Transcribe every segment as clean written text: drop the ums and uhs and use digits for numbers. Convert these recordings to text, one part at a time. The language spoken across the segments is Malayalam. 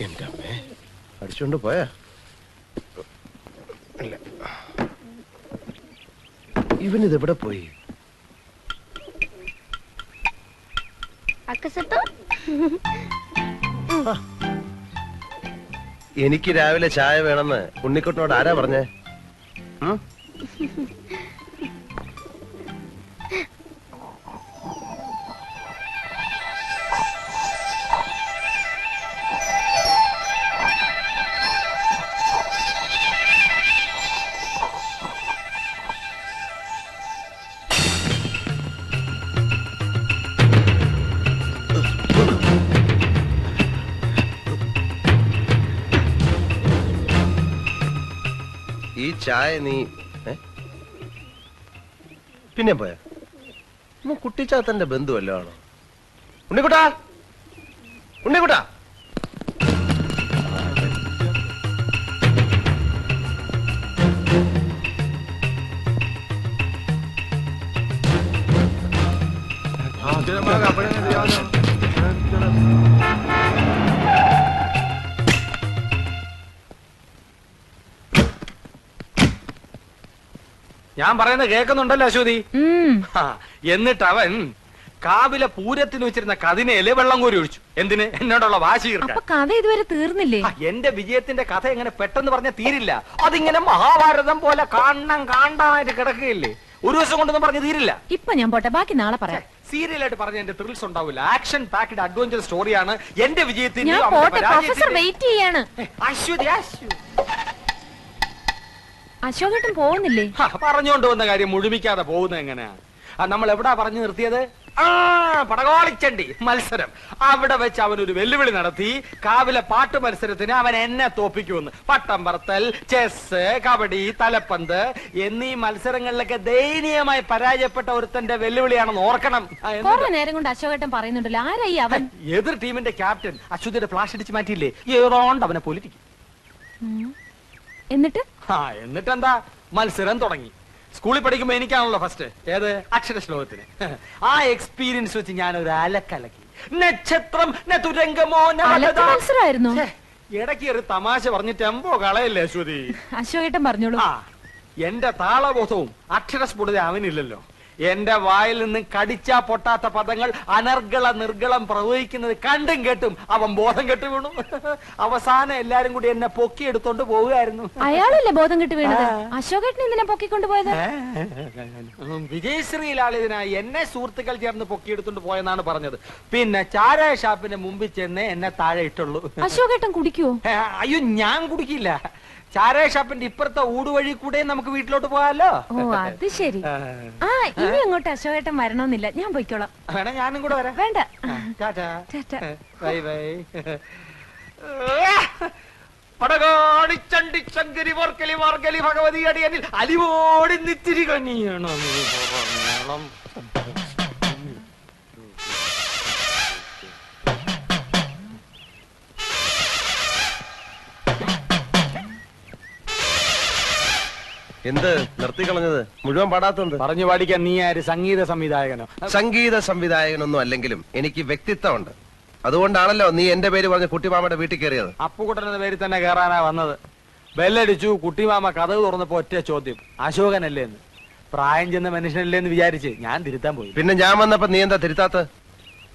എന്റെ അമ്മേ അടിച്ചോണ്ട് പോയാ? ഇല്ല. ഇവനിതെവിടെ പോയി? എനിക്ക് രാവിലെ ചായ വേണമെന്ന് ഉണ്ണിക്കുട്ടനോട് ആരാ പറഞ്ഞേ? ഈ ചായ നീ പിന്നെ പോയ കുട്ടിച്ചാത്തന്റെ ബന്ധുവല്ലോ ആണോ? ഉണ്ണിക്കുട്ടാ, ഉണ്ണിക്കുട്ടാ, ഞാൻ പറയുന്നത് കേൾക്കുന്നുണ്ടല്ലോ അശ്വതി? എന്നിട്ട് അവൻ കാവിലെ പൂരത്തിന് വെച്ചിരുന്ന കതിനയില് വെള്ളം കോരി ഒഴിച്ചു. എന്തിന്? എന്നോടുള്ള വാശി തീർക്കാൻ. കഥ ഇതുവരെ തീർന്നില്ലേ? എന്റെ വിജയത്തിന്റെ കഥ എങ്ങനെ പെട്ടെന്ന് പറഞ്ഞ തീരില്ല. അതിങ്ങനെ മഹാഭാരതം പോലെ കാണാനായിട്ട് കിടക്കുകയില്ലേ? ഒരു ദിവസം കൊണ്ടൊന്നും പറഞ്ഞ് തീരില്ല. ഇപ്പൊ ഞാൻ പോട്ടെ, ബാക്കി നാളെ പറയാം. സീരിയലായിട്ട് പറഞ്ഞ എന്റെ ത്രിൽസ് ഉണ്ടാവില്ല. ആക്ഷൻ പാക്ഡ് അഡ്വഞ്ചർ സ്റ്റോറിയാണ് എന്റെ വിജയത്തിന്റെ. അശ്വതി, അശോകേട്ടൻ പോകുന്നില്ലേ? പറഞ്ഞുകൊണ്ട് വന്ന കാര്യം മുഴുമിക്കാതെ പോകുന്നത് എങ്ങനെയാ? നമ്മൾ എവിടാ പറഞ്ഞു നിർത്തിയത്? പടകോളിച്ചണ്ടി മത്സരം. അവിടെ വെച്ച് അവൻ ഒരു വെല്ലുവിളി നടത്തി. കാവിലെ പാട്ട് മത്സരത്തിന് അവൻ എന്നെ തോപ്പിക്കുമെന്ന്. പട്ടം പറത്തൽ, ചെസ്, കബഡി, തലപ്പന്ത് എന്നീ മത്സരങ്ങളിലൊക്കെ ദയനീയമായി പരാജയപ്പെട്ട ഒരുത്തന്റെ വെല്ലുവിളിയാണെന്ന് ഓർക്കണം. നേരം കൊണ്ട് അശോകേട്ടൻ പറയുന്നുണ്ടല്ലോ, ആരായി അവൻ? എതിർ ടീമിന്റെ ക്യാപ്റ്റൻ അശ്വതിയുടെ ഫ്ലാഷ് അടിച്ച് മാറ്റിയില്ലേ? ഏതോണ്ട് അവനെ പൊലിറ്റിക്കും. എന്നിട്ടെന്താ? മത്സരം തുടങ്ങി. സ്കൂളിൽ പഠിക്കുമ്പോ എനിക്കാണല്ലോ ഫസ്റ്റ്. ഏത്? അക്ഷരശ്ലോകത്തിന്. ആ എക്സ്പീരിയൻസ് വെച്ച് ഞാൻ ഒരു അലക്കലക്കി. നക്ഷത്രം മത്സരമായിരുന്നു. ഇടയ്ക്ക് ഒരു തമാശ പറഞ്ഞ് ടെമ്പോ കളയല്ലേ അശ്വതി? അശോകേട്ടൻ പറഞ്ഞോളൂ. എന്റെ താളബോധവും അക്ഷരസ്ഫുടത അവനില്ലല്ലോ. എന്റെ വായിൽ നിന്ന് കടിച്ചാ പൊട്ടാത്ത പദങ്ങൾ അനർഗള നിർഗളം പ്രവഹിക്കുന്നത് കണ്ടും കേട്ടും അവൻ ബോധം കെട്ടു വീണു. അവസാനം എല്ലാരും കൂടി എന്നെ പൊക്കിയെടുത്തോണ്ട് പോവുകയായിരുന്നു. അയാളല്ലേ ബോധം കെട്ടു വീണത്? അശോകേട്ടൻ എന്തിനാ പൊക്കിക്കൊണ്ടുപോയത്? വിജയശ്രീലാളിതനായി എന്നെ സുഹൃത്തുക്കൾ ചേർന്ന് പൊക്കിയെടുത്തോണ്ട് പോയെന്നാണ് പറഞ്ഞത്. പിന്നെ ചാരായ ഷാപ്പിന്റെ മുമ്പിൽ ചെന്ന് എന്നെ താഴെ ഇട്ടുള്ളൂ. അശോകേട്ടൻ കുടിക്കുവോ? അയ്യോ, ഞാൻ കുടിക്കില്ല. ചാരായ ഷാപ്പിന്റെ ഇപ്പുറത്തെ ഊടുവഴി കൂടെ നമുക്ക് വീട്ടിലോട്ട് പോകാലോ. ഓ, അത് ശരി. ഇനി അങ്ങോട്ട് അശോകേട്ടൻ വരണമെന്നില്ല, ഞാൻ പോയിക്കോളാം. വേണം, ഞാനും കൂടെ വരാം. വേണ്ട, ബൈ ബൈ. പടകാടിച്ചണ്ടി ചങ്കരി വർക്കലി മാർഗലി ഭഗവതി അടിയനിൽ അലിവോടി നിത്തിരി കനിയണം. എന്ത് നിർത്തി കളഞ്ഞത്? മുഴുവൻ പാടാത്തത് പറഞ്ഞു പാടിക്കാൻ നീ ആര്? സംഗീത സംവിധായകനോ? സംഗീത സംവിധായകനൊന്നും അല്ലെങ്കിലും എനിക്ക് വ്യക്തിത്വമുണ്ട്. അതുകൊണ്ടാണല്ലോ നീ എന്റെ പേര് പറഞ്ഞ കുട്ടിമാമയുടെ വീട്ടിൽ കയറിയത്. അപ്പുകുട്ടന്റെ പേരിൽ തന്നെ കയറാനാ വന്നത്. ബെല്ലടിച്ചു. കുട്ടിമാമ കഥവ് തുറന്നപ്പോ ഒറ്റ ചോദ്യം, അശോകനല്ലേ എന്ന്. പ്രായം ചെന്ന മനുഷ്യനല്ലേ എന്ന് വിചാരിച്ച് ഞാൻ തിരുത്താൻ പോയി. പിന്നെ ഞാൻ വന്നപ്പോ നീ എന്താ തിരുത്താത്ത?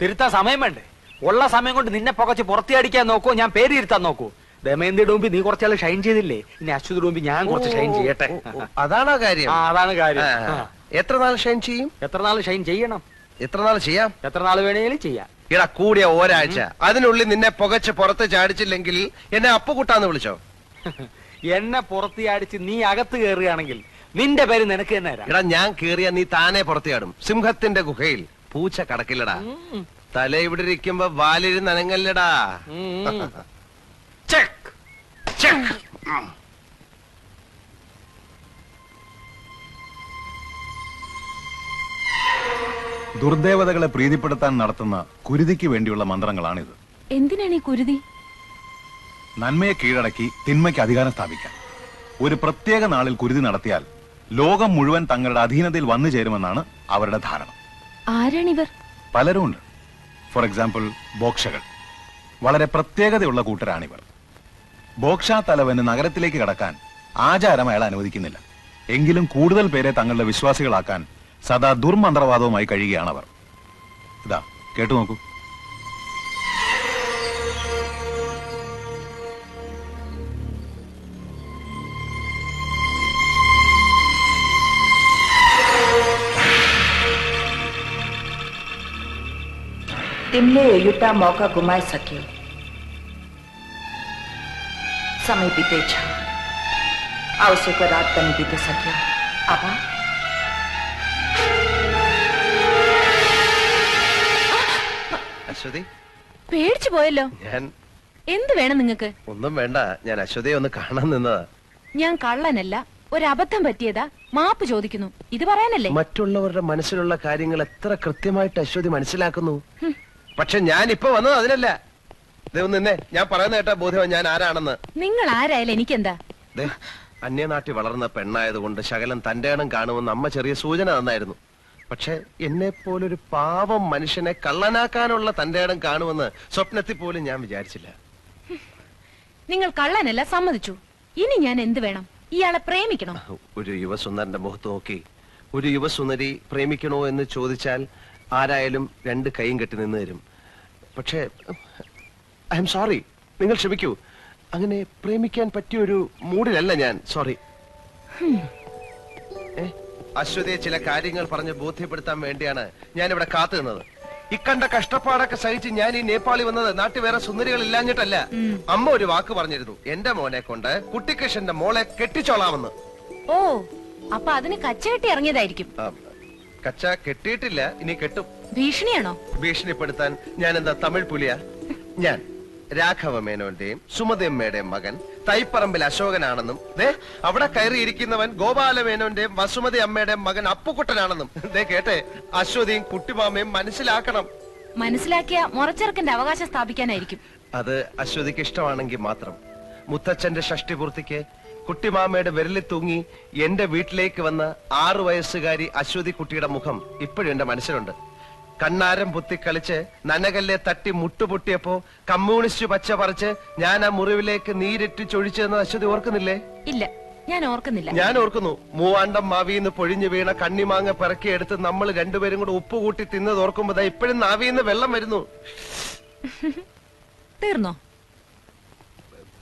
തിരുത്താൻ സമയം വേണ്ടേ? ഉള്ള സമയം കൊണ്ട് നിന്നെ പുകച്ച് പുറത്തിയടിക്കാൻ നോക്കൂ, ഞാൻ പേര് തിരുത്താൻ നോക്കൂ. ദമയന്തിയുടെ മുമ്പിൽ നീ കുറച്ചാൾ ഷൈൻ ചെയ്തില്ലേ, ഇനി അശ്വതിയുടെ മുമ്പിൽ ഞാൻ കുറച്ച് ഷൈൻ ചെയ്യട്ടെ. അതാണോ കാര്യം? അതാണ് കാര്യം. എത്ര നാൾ ഷൈൻ ചെയ്യും? എത്ര നാൾ ഷൈൻ ചെയ്യണം? എത്ര നാൾ ചെയ്യാം? എത്ര നാൾ വേണേലും ചെയ്യാം. ഇടാ, കൂടിയ ഒരാഴ്ച. അതിനുള്ളിൽ നിന്നെ പുകച്ച് പുറത്ത് ചാടിച്ചില്ലെങ്കിൽ എന്നെ അപ്പുകുട്ടാന്ന് വിളിച്ചോ. എന്നെ പുറത്ത് ചാടിച്ച് നീ അകത്ത് കയറുകയാണെങ്കിൽ നിന്റെ പേര് നിനക്ക് തന്നെ. ഇടാ, ഞാൻ കേറിയ നീ താനെ പുറത്തിയാടും. സിംഹത്തിന്റെ ഗുഹയിൽ പൂച്ച കടക്കില്ലടാ. തല ഇവിടെ ഇരിക്കുമ്പോ വാലിരുന്ന് അനങ്ങല്ലടാ. Check check. ദുർദേവതകളെ പ്രീതിപ്പെടുത്താൻ നടത്തുന്ന കുരുതിക്ക് വേണ്ടിയുള്ള മന്ത്രങ്ങളാണിത്. എന്തിനാണ് ഈ കുരുതി? നന്മയെ കീഴടക്കി തിന്മയ്ക്ക് അധികാരം സ്ഥാപിക്കാൻ. ഒരു പ്രത്യേക നാളിൽ കുരുതി നടത്തിയാൽ ലോകം മുഴുവൻ തങ്ങളുടെ അധീനതയിൽ വന്നു ചേരുമെന്നാണ് അവരുടെ ധാരണ. ആരാണിവർ? പലരും ഉണ്ട്. ഫോർ എക്സാമ്പിൾ, ബോക്ഷകൾ. വളരെ പ്രത്യേകതയുള്ള കൂട്ടരാണിവർ. ബോക്ഷ തലവന് നഗരത്തിലേക്ക് കടക്കാൻ ആചാരം അയാൾ അനുവദിക്കുന്നില്ല. എങ്കിലും കൂടുതൽ പേരെ തങ്ങളുടെ വിശ്വാസികളാക്കാൻ സദാ ദുർമന്ത്രവാദവുമായി കഴിയുകയാണവർ. ഇതാ കേട്ടു നോക്കൂ. तिमीले एउटा मौका गुमाइसक्यौ। समय बितेछ, औँसीको रात पनि बितिसक्यो। अब അശ്വതി, പേടിച്ചു പോയല്ലോ. ഞാൻ എന്ത് വേണം നിങ്ങക്ക്? ഒന്നും വേണ്ട, ഞാൻ അശ്വതിയെ ഒന്ന് കാണാൻ നിന്നതാ. ഞാൻ കള്ളനല്ല, ഒരു അബദ്ധം പറ്റിയതാ, മാപ്പ് ചോദിക്കുന്നു. ഇത് പറയാനല്ലേ? മറ്റുള്ളവരുടെ മനസ്സിലുള്ള കാര്യങ്ങൾ എത്ര കൃത്യമായിട്ട് അശ്വതി മനസ്സിലാക്കുന്നു. പക്ഷെ ഞാൻ ഇപ്പൊ വന്നത് അതിനല്ല. നിന്നെ ഞാൻ പറയുന്ന കേട്ടാ ബോധ്യം ഞാൻ ആരാണെന്ന്. നിങ്ങൾ ആരായാലും എനിക്കെന്താ? ദേ, അന്യനാട്ടിൽ വളർന്ന പെണ്ണായതുകൊണ്ട് ശകലം തന്റെ ഇണം കാണുമെന്ന് അമ്മ ചെറിയ സൂചന തന്നായിരുന്നു. പക്ഷെ എന്നെ പോലൊരു പാവം മനുഷ്യനെ കള്ളനാക്കാനുള്ള തന്റെ ഇടം കാണുമെന്ന് സ്വപ്നത്തിൽ പോലും ഞാൻ വിചാരിച്ചില്ല. നിങ്ങൾ കള്ളനല്ല, സമ്മതിച്ചു. ഇനി ഞാൻ എന്ത് വേണം? ഇയാളെ പ്രേമിക്കണം. ഒരു യുവസുന്ദരന്റെ മുഖത്ത് നോക്കി ഒരു യുവസുന്ദരി പ്രേമിക്കണോ എന്ന് ചോദിച്ചാൽ ആരായാലും രണ്ട് കൈയും കെട്ടി നിന്ന് തരും. പക്ഷേ ഐ എം സോറി, നിങ്ങൾ ക്ഷമിക്കൂ. അങ്ങനെ പ്രേമിക്കാൻ പറ്റിയ ഒരു മൂഡിലല്ല ഞാൻ. സോറി. അശ്വതിയെ ചില കാര്യങ്ങൾ പറഞ്ഞ് ബോധ്യപ്പെടുത്താൻ വേണ്ടിയാണ് ഞാൻ ഇവിടെ കാത്തു നിന്നത്. ഇക്കണ്ട കഷ്ടപ്പാടൊക്കെ സഹിച്ച് ഞാൻ ഈ നേപ്പാളി വന്നത് നാട്ടിൽ വേറെ സുന്ദരികൾ ഇല്ലാഞ്ഞിട്ടല്ല. അമ്മ ഒരു വാക്ക് പറഞ്ഞിരുന്നു, എന്റെ മോനെ കൊണ്ട് കുട്ടിക്കൃഷ്ണന്റെ മോളെ കെട്ടിച്ചോളാമെന്ന്. ഓ, അപ്പൊ അതിന് കച്ചകെട്ടി ഇറങ്ങിയതായിരിക്കും. കച്ച കെട്ടിയിട്ടില്ല, ഇനി കെട്ടും. ഭീഷണിയാണോ? ഭീഷണിപ്പെടുത്താൻ ഞാൻ എന്താ തമിഴ് പുലിയാ? ഞാൻ രാഘവ മേനോന്റെയും സുമതിയമ്മയുടെയും മകൻ തൈപ്പറമ്പിൽ അശോകനാണെന്നും അവിടെ കയറിയിരിക്കുന്നവൻ ഗോപാല മേനോന്റെയും വസുമതി അമ്മയുടെയും മകൻ അപ്പുക്കുട്ടനാണെന്നും കേട്ടെ അശ്വതിയും കുട്ടിമാമയും മനസ്സിലാക്കണം. മനസ്സിലാക്കിയ മുറച്ചെറുക്കന്റെ അവകാശം സ്ഥാപിക്കാനായിരിക്കും. അത് അശ്വതിക്ക് ഇഷ്ടമാണെങ്കിൽ മാത്രം. മുത്തച്ഛന്റെ ഷഷ്ടിപൂർത്തിക്ക് കുട്ടിമാമയുടെ വിരലിൽ തൂങ്ങി എന്റെ വീട്ടിലേക്ക് വന്ന 6 വയസ്സുകാരി അശ്വതി കുട്ടിയുടെ മുഖം ഇപ്പോഴും എന്റെ മനസ്സിലുണ്ട്. കണ്ണാരം പൊത്തിക്കളിച്ച് നനകല്ലെ തട്ടി മുട്ടുപൊട്ടിയപ്പോ കമ്മ്യൂണിസ്റ്റ് പച്ച പറിച്ച് ഞാൻ ആ മുറിവിലേക്ക് നീരിട്ട് ചൊഴിച്ചെന്ന് അശ്വതി ഓർക്കുന്നില്ലേ? ഇല്ല, ഞാൻ ഓർക്കുന്നില്ല. ഞാൻ ഓർക്കുന്നു. മൂവാണ്ടം മാവിന്ന് പൊഴിഞ്ഞു വീണ കണ്ണിമാങ്ങ പിറക്കിയെടുത്ത് നമ്മൾ രണ്ടുപേരും കൂടെ ഉപ്പ് കൂട്ടി തിന്നത് ഓർക്കുമ്പോ ഇപ്പോഴും നാവിന്ന് വെള്ളം വരുന്നു. തീർന്നോ?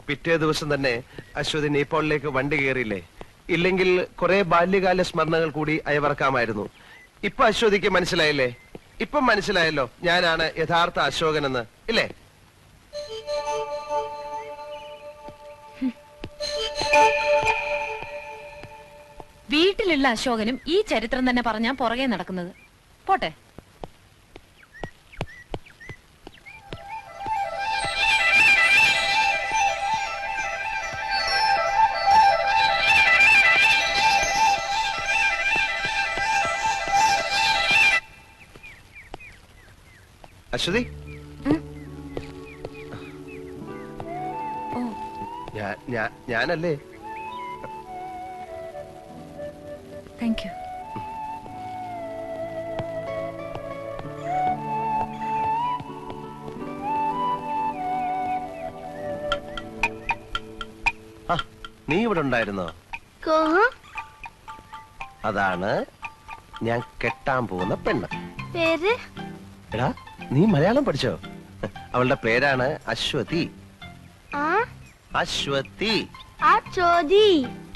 പിറ്റേ ദിവസം തന്നെ അശ്വതി നേപ്പാളിലേക്ക് വണ്ടി കയറിയില്ലേ? ഇല്ലെങ്കിൽ കുറെ ബാല്യകാല സ്മരണകൾ കൂടി അയവർക്കാമായിരുന്നു. ഇപ്പൊ അശ്വതിക്ക് മനസ്സിലായില്ലേ? ഇപ്പൊ മനസ്സിലായല്ലോ ഞാനാണ് യഥാർത്ഥ അശോകനെന്ന്, ഇല്ലേ? വീട്ടിലുള്ള അശോകനും ഈ ചരിത്രം തന്നെ പറഞ്ഞാ പുറകെ നടക്കുന്നത്. പോട്ടെ. അശ്വതി, ഞാനല്ലേ? Thank you. നീ ഇവിടെ ഉണ്ടായിരുന്നോ? അതാണ് ഞാൻ കെട്ടാൻ പോകുന്ന പെണ്ണ്. പേര്? എടാ, നീ മലയാളം പഠിച്ചോ? അവളുടെ പേരാണ് അശ്വതി. അശ്വതി.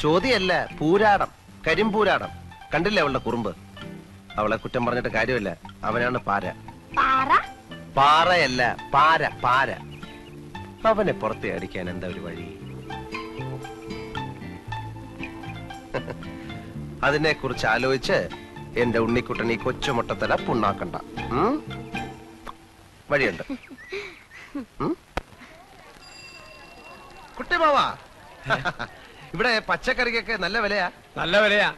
ചോദ്യല്ല, പൂരാടം, കരിമ്പൂരാടം. കണ്ടില്ലേ അവളുടെ കുറുമ്പ്? അവളെ കുറ്റം പറഞ്ഞിട്ട് കാര്യമില്ല. അവനാണ് പാര. പാറയല്ല, പാര, പാര. അവനെ പുറത്തെ അടിക്കാൻ എന്താ ഒരു വഴി? അതിനെ കുറിച്ച് ആലോചിച്ച് എന്റെ ഉണ്ണിക്കുട്ടൻ ഈ കൊച്ചുമുട്ടത്തല പുണ്ണാക്കണ്ട. വഴിയുണ്ട്. കുട്ടിമാവാ, ഇവിടെ പച്ചക്കറിക്കൊക്കെ നല്ല വിലയാ. നല്ല വിലയാ.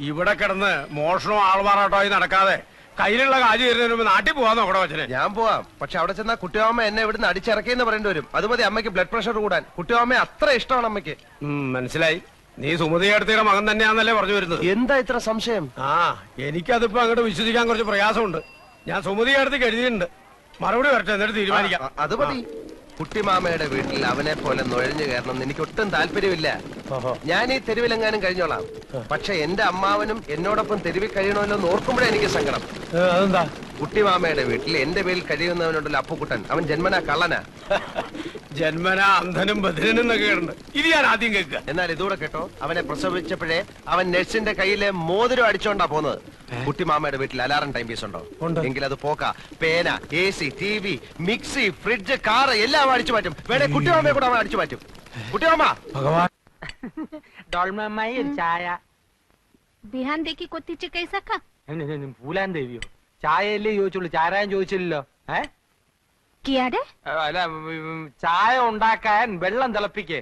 ഇവിടെ കിടന്ന് മോഷണവും ആൾമാറാട്ടമായി നടക്കാതെ കയ്യിലുള്ള കാശ് തരുന്നതിന് മുമ്പ് നാട്ടിൽ പോവാൻ നോക്കണോ അച്ഛനെ? ഞാൻ പോവാം. പക്ഷെ അവിടെ ചെന്നാ കുട്ടിമാമ എന്നെ ഇവിടുന്ന് അടിച്ചിറക്കിയെന്ന് പറയേണ്ടി വരും. അത് മതി അമ്മയ്ക്ക് ബ്ലഡ് പ്രഷർ കൂടാൻ. കുട്ടിമാമയെ അത്ര ഇഷ്ടമാണ് അമ്മയ്ക്ക്. മനസ്സിലായി. നീ സുമതി അടുത്തിയുടെ മകൻ തന്നെയാന്നല്ലേ പറഞ്ഞു വരുന്നത്? എന്താ ഇത്ര സംശയം? എനിക്കതിപ്പോ അങ്ങോട്ട് വിശ്വസിക്കാൻ കുറച്ച് പ്രയാസമുണ്ട്. ഞാൻ സുമതി അടുത്തേക്ക് എഴുതിയിട്ടുണ്ട്. മറുപടി വരട്ടെ എന്നിട്ട് തീരുമാനിക്കാം. അത് മതി. കുട്ടിമാമയുടെ വീട്ടിൽ അവനെ പോലെ നുഴഞ്ഞു കയറണം എനിക്ക് ഒട്ടും താല്പര്യമില്ല. ഞാൻ ഈ തെരുവിലെങ്ങാനും കഴിഞ്ഞോളാം. പക്ഷെ എന്റെ അമ്മാവനും എന്നോടൊപ്പം തെരുവിൽ കഴിയണമല്ലോ എന്ന് ഓർക്കുമ്പോഴേ എനിക്ക് സങ്കടം. അതെന്താ? കുട്ടിമാമയുടെ വീട്ടിൽ എന്റെ പേരിൽ കഴിയുന്നവനുണ്ടല്ലോ അപ്പുക്കുട്ടൻ, അവൻ ജന്മനാ കള്ളനാ. ജന്മന അന്ധനും ബധിരനും എന്നൊക്കെ കേട്ടുണ്ട്. ഇത് ഞാൻ ആദ്യം കേൾക്കുക. എന്നാൽ ഇതൂടെ കേട്ടോ, അവനെ പ്രസവിച്ചപ്പോഴേ അവൻ നഴ്സിന്റെ കയ്യിലെ മോതിരം അടിച്ചോണ്ടാ പോന്നത്. കുട്ടിമാമയുടെ വീട്ടിൽ അലാറം ടൈം പീസ് ഉണ്ടോ? എങ്കിൽ അത് പോക്ക. പേന, AC, TV, mixie, fridge, car എല്ലാം അടിച്ചു മാറ്റും. വേണേ കുട്ടിമാമയെ കൂടെ അവൻ അടിച്ചു മാറ്റും. കുട്ടിമാമ ഭഗവാൻ. ഡോൾമമ്മായി ഒരു ചായ. बिहान देखी को तीचे कैसा खा പൂലാൻ ദേവിയോ? ചായയല്ലേ ചോദിച്ചുള്ളൂ, ചാരായം ചോദിച്ചില്ലല്ലോ. किया डे അല്ല, ചായ ഉണ്ടാക്കാൻ വെള്ളം തിളപ്പിക്കേ.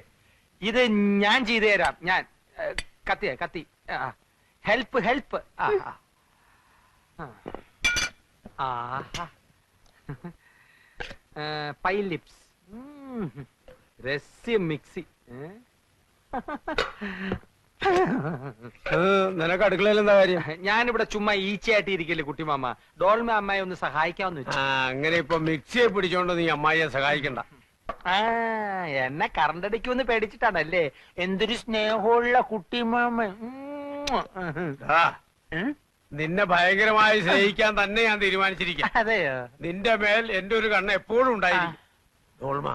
ഇത് ഞാൻ ചെയ്തു തരാം. ഞാൻ കത്തി ഹെൽപ്പ് ഹെൽപ്പ്. പൈ ലിപ്സ്, രസ്യം മിക്സി. നിനക്ക് അടുക്കളയിൽ എന്താ കാര്യം? ഞാനിവിടെ ചുമ്മാ ഈച്ചയായിട്ട് ഇരിക്കല്ലേ കുട്ടിമാമ. ഡോൾമ അമ്മായി ഒന്ന് സഹായിക്കാമെന്ന് വെച്ചു. അങ്ങനെ ഇപ്പൊ മിക്സിയെ പിടിച്ചോണ്ട് നീ അമ്മായിയെ സഹായിക്കണ്ട. എന്നെ കറണ്ടടിക്കുമെന്ന് പേടിച്ചിട്ടാണല്ലേ? എന്തൊരു സ്നേഹമുള്ള കുട്ടിമാമ. നിന്നെ ഭയങ്കരമായി സ്നേഹിക്കാൻ തന്നെ ഞാൻ തീരുമാനിച്ചിരിക്കാം. അതെയോ? നിന്റെ മേൽ എന്റെ ഒരു കണ്ണ് എപ്പോഴും ഉണ്ടായിരിക്കും. ഡോൾമ,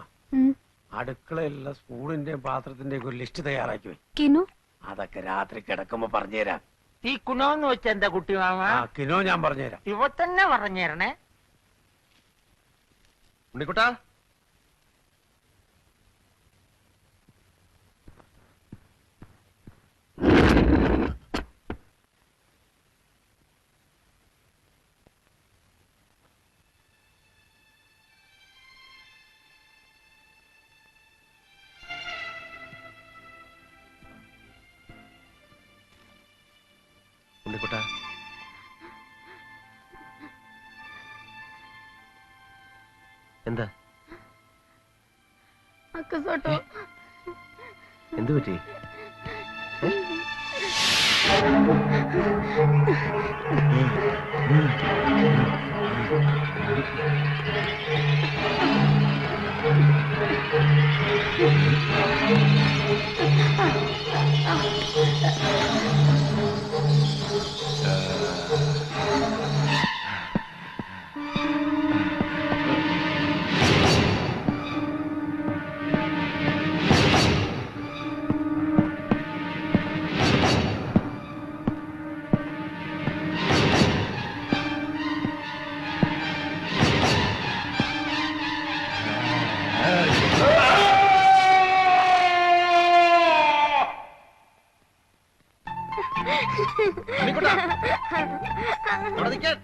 അടുക്കളയിലുള്ള സ്പൂണിന്റെയും പാത്രത്തിന്റെയും ഒരു ലിസ്റ്റ് തയ്യാറാക്കി പോയി. किनु അതൊക്കെ രാത്രി കിടക്കുമ്പോ പറഞ്ഞുതരാം. ഈ കുണോന്ന് വെച്ച എന്താ കുട്ടിമാമ? കിനോ ഞാൻ പറഞ്ഞുതരാം. ഇവ തന്നെ പറഞ്ഞേരണേ. ഉണ്ണിക്കുട്ടാ, ഉണ്ണിക്കുട്ടാ, എന്താ എന്തു പറ്റി? ഉണ്ണിക്കുട്ടാ, അവിടെ നിൽക്കാൻ.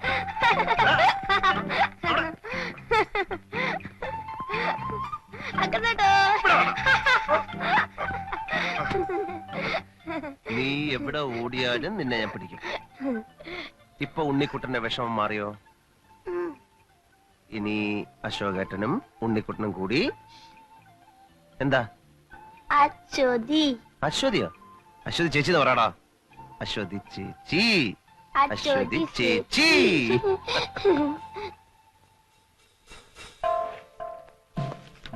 നീ എവിടെ ഓടിയാലും നിന്നെ ഞാൻ പിടിക്കും. ഇപ്പൊ ഉണ്ണിക്കുട്ടന്റെ വിഷമം മാറിയോ? ഇനി അശോകേട്ടനും ഉണ്ണിക്കുട്ടനും കൂടി എന്താ? അശ്വതിയോ? അശ്വതി ചേച്ചി എന്ന് പറയാടാ. അശ്വതി ചേച്ചി, അശ്വതി ചേച്ചി.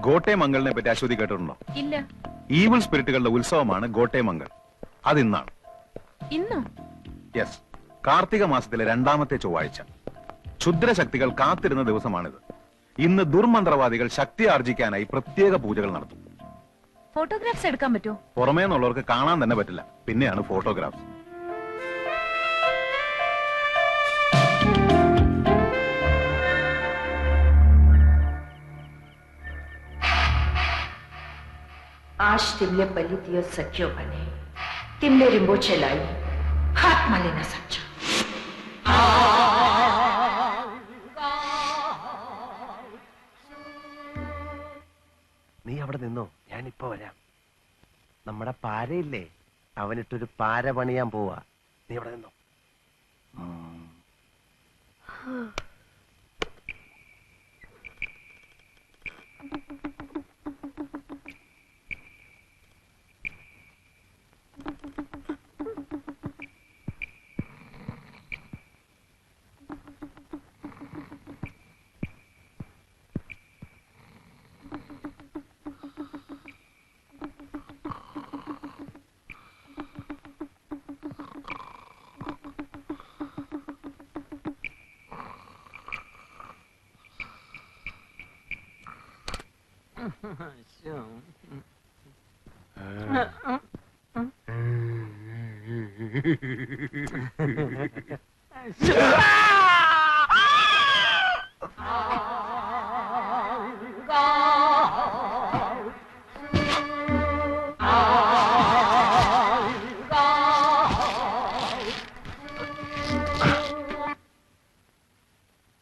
ഗോട്ടേമംഗലിനെ പറ്റി അശ്വതി കേട്ടിട്ടുണ്ടോ? ഇല്ല. ഈവിൾ സ്പിരിറ്റുകളുടെ ഉത്സവമാണ് ഗോട്ടേമംഗൽ. അതിന്നാണ്. ഇന്നോ? യെസ്, കാർത്തിക മാസത്തിലെ 2ാമത്തെ ചൊവ്വാഴ്ച. ക്ഷുദ്രശക്തികൾ കാത്തിരുന്ന ദിവസമാണിത്. ഇന്ന് ദുർമന്ത്രവാദികൾ ശക്തി ആർജിക്കാനായി പ്രത്യേക പൂജകൾ നടത്തും. ഫോട്ടോഗ്രാഫ്സ് എടുക്കാൻ പറ്റുമോ? പുറമേ നിന്നുള്ളവർക്ക് കാണാൻ തന്നെ പറ്റില്ല, പിന്നെയാണ് ഫോട്ടോഗ്രാഫ്സ്. आज तिमले पली दियो सख्यो बने, तिमले रिंबोचे लाई, हाथ माले न समझो. നീ അവിടെ നിന്നോ, ഞാനിപ്പോ വരാം. നമ്മുടെ പാരയില്ലേ, അവനിട്ടൊരു പാര പണിയാൻ പോവാ. നീ അവിടെ നിന്നോ.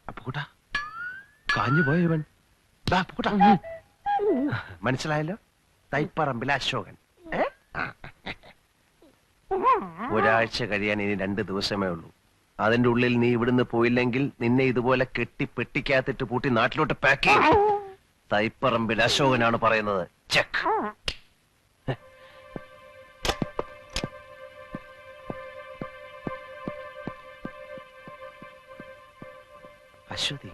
അപ്പുകുട്ടാ, കാഞ്ഞു പോയ ഇവൻ. ദാ അപ്പുകുട്ടാ. മനസ്സിലായല്ലോ, തൈപ്പറമ്പിലെ അശോകൻ. ഒരാഴ്ച കഴിയാൻ ഇനി 2 ദിവസമേ ഉള്ളൂ. അതിന്റെ ഉള്ളിൽ നീ ഇവിടുന്ന് പോയില്ലെങ്കിൽ നിന്നെ ഇതുപോലെ കെട്ടി പെട്ടിക്കകത്തിട്ട് പൂട്ടി നാട്ടിലോട്ട് പാക്ക് ചെയ്യും. തൈപ്പറമ്പിൽ അശോകനാണ് പറയുന്നത്. ചെക്ക്. അശ്വതി,